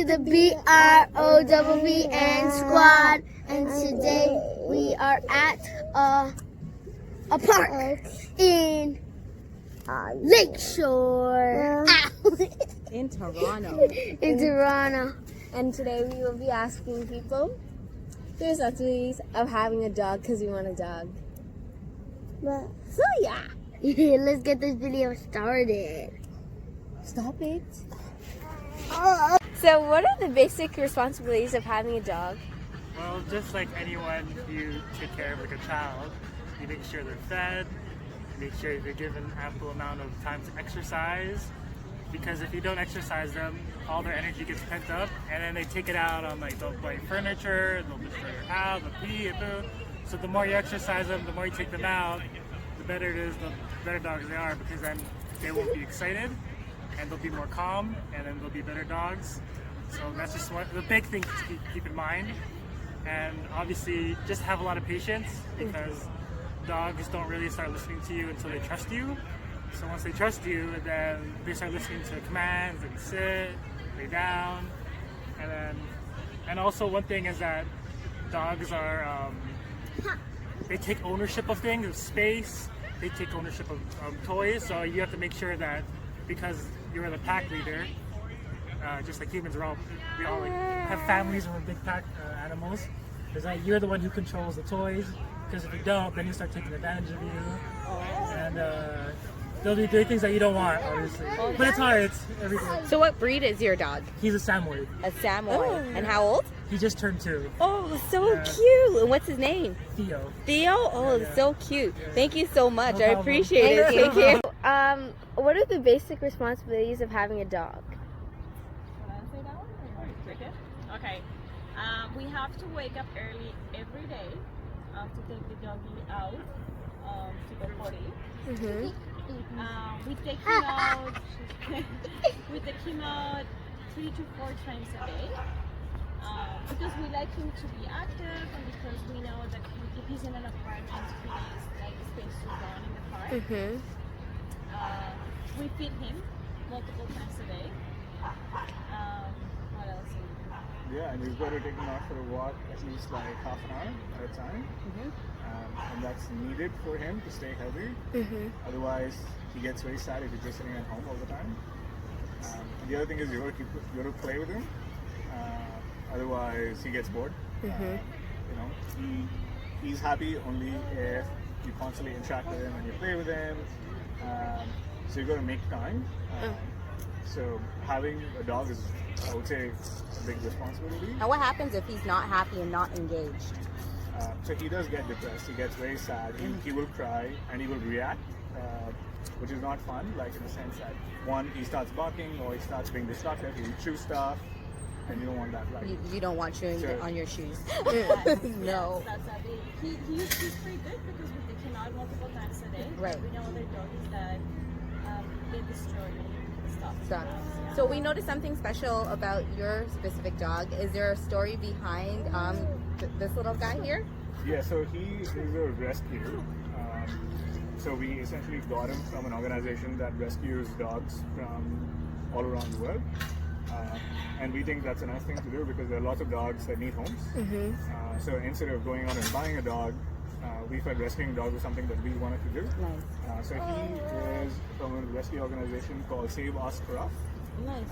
the BROWN squad, and today we are at a park in Lakeshore. In Toronto. In Toronto. And today we will be asking people their strategies of having a dog because we want a dog. So yeah. Let's get this video started. Stop it. So what are the basic responsibilities of having a dog? Well, just like anyone, you take care of like a child. You make sure they're fed, make sure they're given ample amount of time to exercise. Because if you don't exercise them, all their energy gets pent up, and then they take it out on like they'll play furniture, they'll destroy your house, they'll pee and poo. So the more you exercise them, the more you take them out, the better it is, the better dogs they are, because then they won't be excited, and they'll be more calm, and then they'll be better dogs. So that's just the big thing to keep in mind. And obviously, just have a lot of patience, because dogs don't really start listening to you until they trust you. So once they trust you, then they start listening to commands and sit, lay down, and also one thing is that dogs are they take ownership of things, of space. They take ownership of toys. So you have to make sure that because you're the pack leader, just like humans, we all like, have families and we're big pack animals. Is that you're the one who controls the toys. Because if you don't, then you start taking advantage of you, and they'll be doing things that you don't want, obviously. But it's hard. It's everything. So what breed is your dog? He's a Samoyed. A Samoyed. And how old? He just turned 2. Oh, so cute. And what's his name? Theo. Theo? Oh, Yeah. so cute. Thank you so much. No I problem. appreciate it. Thank you. What are the basic responsibilities of having a dog? Okay. We have to wake up early every day to take the doggy out to the potty. We take him out. We take him out 3 to 4 times a day because we like him to be active, and because we know that if he's in an apartment, he's like space to run in the park. We feed him multiple times a day. What else? Yeah, and you've got to take him out for a walk at least like half an hour at a time. And that's needed for him to stay healthy. Otherwise, he gets very sad if he's just sitting at home all the time. And the other thing is you got to play with him. Otherwise, he gets bored. He's happy only if you constantly interact with him and you play with him. So you got to make time. So having a dog is, I would say, a big responsibility. And what happens if he's not happy and not engaged? So he does get depressed, he gets very sad, he will cry and he will react, which is not fun, like in the sense that one, he starts barking or he starts being destructive, he will chew stuff, and you don't want that, right? You don't want chewing on your shoes. No. He's pretty good because we take him out multiple times a day. Right. We know other doggies that they destroy stuff. So we noticed something special about your specific dog. Is there a story behind this little guy here? Yeah, so he is a rescue. So we essentially got him from an organization that rescues dogs from all around the world. And we think that's a nice thing to do because there are lots of dogs that need homes. So instead of going out and buying a dog, we felt rescuing dogs was something that we wanted to do. Nice. So he is from a rescue organization called Save Us Craft. Nice.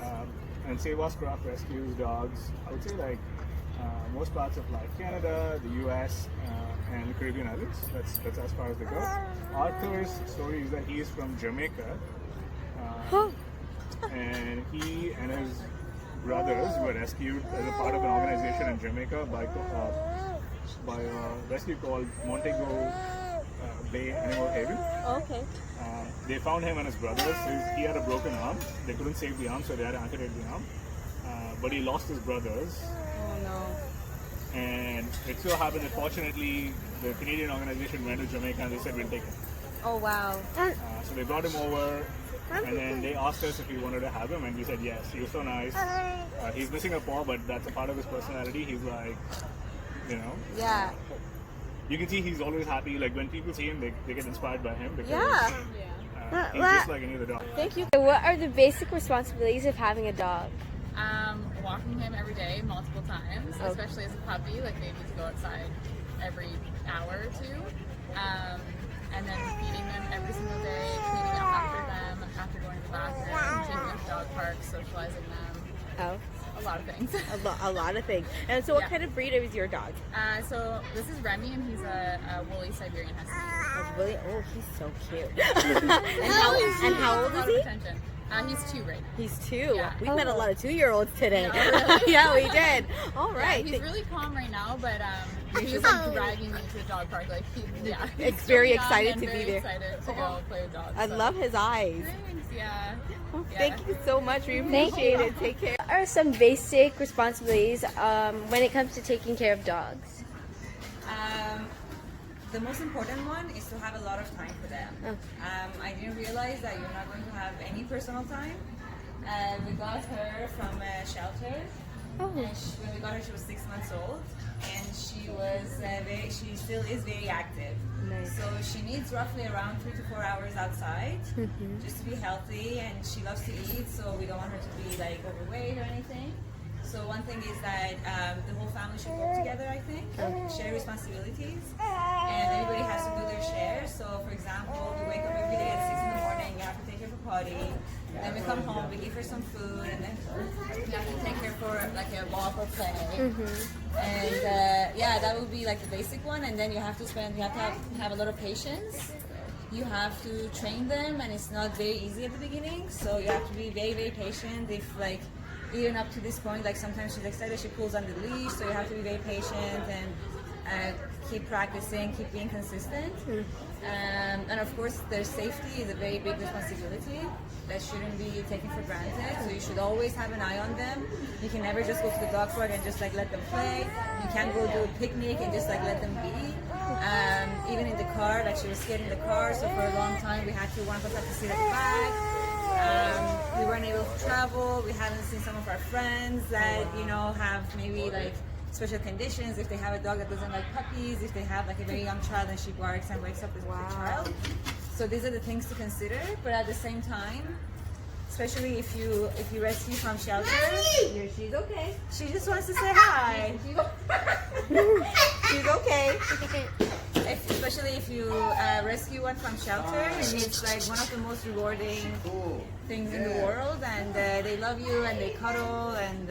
And Save Us Craft rescues dogs, I would say like most parts of like Canada, the US, and the Caribbean islands. That's as far as they go. Arthur's story is that he is from Jamaica. And he and his brothers were rescued as a part of an organization in Jamaica by a rescue called Montego Bay Animal Haven. Okay. They found him and his brothers. He had a broken arm. They couldn't save the arm, so they had to amputate the arm. But he lost his brothers. Oh no. And it so happened that fortunately the Canadian organization went to Jamaica and they said we'll take him. Oh wow. So they brought him over. And then they asked us if we wanted to have him, and we said yes. He was so nice. He's missing a paw, but that's a part of his personality. He's like, Yeah. You can see he's always happy. Like when people see him, they get inspired by him because he's just like any other dog. Thank you. What are the basic responsibilities of having a dog? walking him every day, multiple times, especially as a puppy. Like they need to go outside every hour or two. And then feeding them every single day, cleaning up after them, after going to the bathroom, taking them to dog parks, socializing them. Oh, A lot of things. a lot of things. And so, what Yeah. kind of breed is your dog? So this is Remi, and he's a woolly Siberian Husky. Oh, really? Oh, he's so cute. and how old A lot is of he? attention. He's 2 right now. He's 2. Yeah. We met a lot of 2-year-olds today. Yeah, really? Yeah, we did. All Yeah, right. he's really calm right now, but he was like dragging me to the dog park. Like, he's It's very so young excited and to be very there. excited to go play with dogs. I so. love his eyes. Thanks, yeah. Yeah. Thank you so much. We appreciate it. Take care. What are some basic responsibilities when it comes to taking care of dogs? The most important one is to have a lot of time for them. I didn't realize that you're not going to have any personal time. We got her from a shelter. And when we got her, she was 6 months old, and she still is very active. Nice. So she needs roughly around 3 to 4 hours outside just to be healthy, and she loves to eat, so we don't want her to be like overweight or anything. So one thing is that the whole family should work together, I think, share responsibilities, and everybody has to do their share. So for example, we wake up every day at 6 in the morning, you have to take her for potty, then we come home, we give her some food, and then we have to take her for like a walk or play. And yeah, that would be like the basic one, and then you have to have a lot of patience. You have to train them, and it's not very easy at the beginning, so you have to be very, very patient. If like even up to this point, like sometimes she's excited, she pulls on the leash, so you have to be very patient and keep practicing, keep being consistent. And of course, their safety is a very big responsibility that shouldn't be taken for granted. So you should always have an eye on them. You can never just go to the dog park and just like let them play. You can't go do a picnic and just like let them be. Even in the car, like she was scared in the car, so for a long time one of us had to sit at the back. We weren't able to travel. We haven't seen some of our friends that have maybe like special conditions. If they have a dog that doesn't like puppies, if they have like a very young child and she barks and wakes up with the child. So these are the things to consider. But at the same time, especially if you rescue from shelter, she's okay. She just wants to say hi. She's okay. Especially if you rescue one from shelter, and it's like one of the most rewarding things in the world, and they love you and they cuddle, and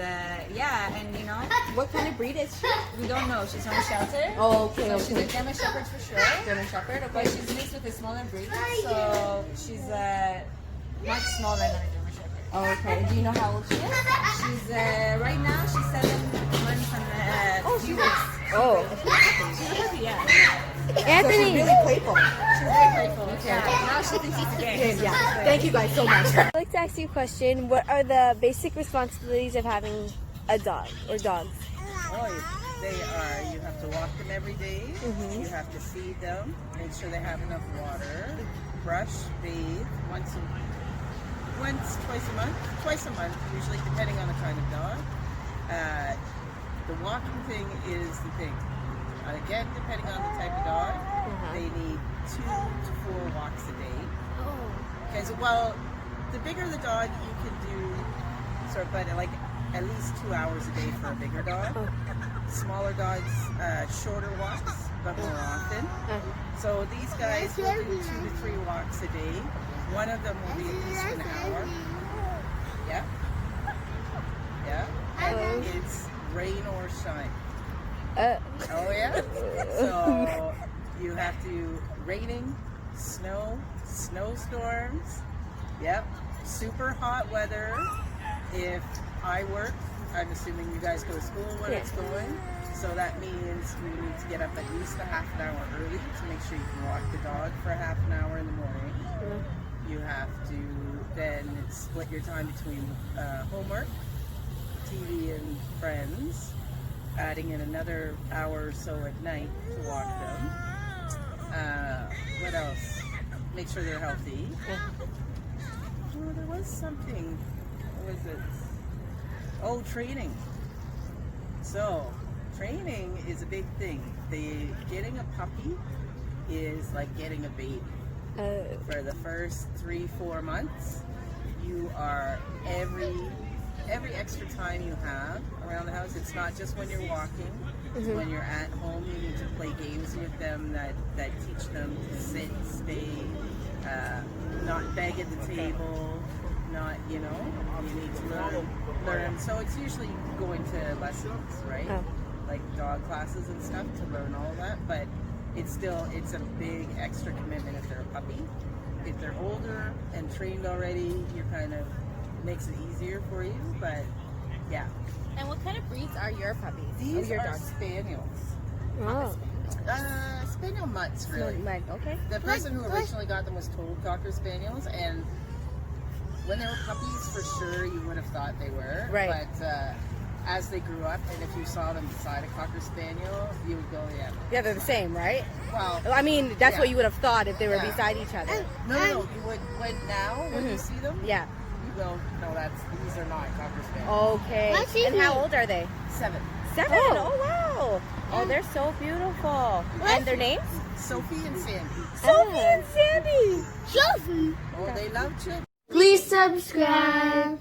What kind of breed is she? we don't know. She's from a shelter. Oh, okay, So she's okay. a German Shepherd for sure. German Shepherd, okay. But she's mixed with a smaller breed, so she's much smaller than a German Shepherd. Oh, okay. Do you know how old she is? She's right now she's 7 months and a few weeks. Oh. She's a puppy, yeah. So she's Anthony, really playful. She's very playful. Yeah. Now she thinks it's a game. Yeah. Thank you guys so much. I'd like to ask you a question. What are the basic responsibilities of having a dog or dogs? Oh, they are. You have to walk them every day. You have to feed them. Make sure they have enough water. Brush, bathe twice a month, usually depending on the kind of dog. The walking thing is the thing. Again, depending on the type of dog, they need 2 to 4 walks a day. Because, well, the bigger the dog, you can do but like at least 2 hours a day for a bigger dog. Smaller dogs, shorter walks, but more often. So these guys will do 2 to 3 walks a day. One of them will be at least an hour. Yeah. Yeah. And it's rain or shine. Oh yeah? So you have to raining, snowstorms. Yep. Super hot weather. If I work, I'm assuming you guys go to school when it's going. So that means we need to get up at least a half an hour early to make sure you can walk the dog for a half an hour in the morning. You have to then split your time between homework, TV and friends, adding in another hour or so at night to walk them. What else? Make sure they're healthy. Oh, there was something. What was it? Oh, training. So, training is a big thing. Getting a puppy is like getting a baby. For the first 3-4 months, you are every every extra time you have around the house, it's not just when you're walking. It's when you're at home, you need to play games with them that teach them to sit, stay, not beg at the table, not, you need to learn. So it's usually going to lessons, right? Like dog classes and stuff to learn all of that, but it's a big extra commitment if they're a puppy. If they're older and trained already, you're kind of makes it easier for you, but yeah. And what kind of breeds are your puppies? These your are dogs? Spaniels. Oh. Spaniel mutts, really. Okay. The person who originally got them was told Cocker Spaniels, and when they were puppies, for sure, you would have thought they were. Right. But as they grew up, and if you saw them beside a Cocker Spaniel, you would go, yeah. Yeah, they're the same, right? Well, I mean, that's yeah. what you would have thought if they were Yeah. beside each other. No, you would, when you see them, Yeah. you go, no, these are not Cocker Spaniels. Okay. And how old are they? 7. 7. Oh, wow. Oh, they're so beautiful. And their names? Sophie and Sandy. Sophie and Sandy. Oh, they love children. Please subscribe.